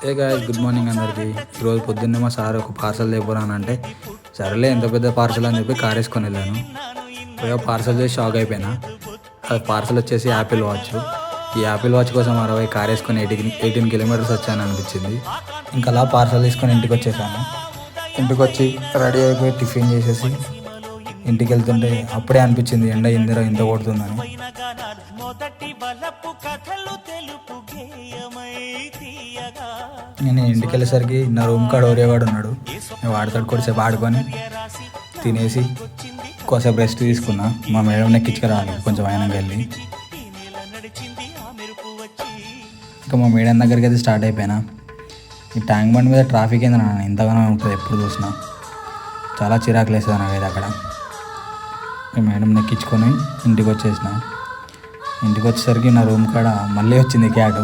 ఏ guys, good morning అందరికీ. ఈరోజు పొద్దున్నే మా సార్ ఒక పార్సల్ లేపురానంటే సరేలే ఎంత పెద్ద పార్సల్ అని చెప్పి కార్ వేసుకొని వెళ్ళాను. పోయా పార్సల్ చేసి షాక్ అయిపోయినా. అది పార్సల్ వచ్చేసి యాపిల్ వాచ్. ఈ యాపిల్ వాచ్ కోసం 60 కార్ వేసుకొని 18 కిలోమీటర్స్ వచ్చాను అనిపించింది. ఇంకా అలా పార్సల్ తీసుకొని ఇంటికి వచ్చేసాను. ఇంటికి వచ్చి రెడీ అయిపోయి టిఫిన్ చేసేసి ఇంటికి వెళ్తుంటే అప్పుడే అనిపించింది ఎండ ఇందిరా ఇంత కొడుతుందని. నేను ఇంటికి వెళ్ళేసరికి నా రూమ్ కాడ ఓరేవాడు ఉన్నాడు. నేను వాడితో కొద్దిసేపు ఆడుకొని తినేసి కొద్దిసేపు రెస్ట్ తీసుకున్నా. మా మేడం నెక్కించుకురావాలి కొంచెం అయినాక వెళ్ళి. ఇంకా మా మేడం దగ్గరికి అయితే స్టార్ట్ అయిపోయినా. ఈ ట్యాంక్ బండ్ మీద ట్రాఫిక్ ఏంది నాన్న ఇంతగానో ఉంటుంది, ఎప్పుడు చూసినా చాలా చిరాకు లేస్తుంది నాకైతే అక్కడ. మేడం నెక్కించుకొని ఇంటికి వచ్చేసిన. ఇంటికి వచ్చేసరికి నా రూమ్ కాడ మళ్ళీ వచ్చింది క్యాట్.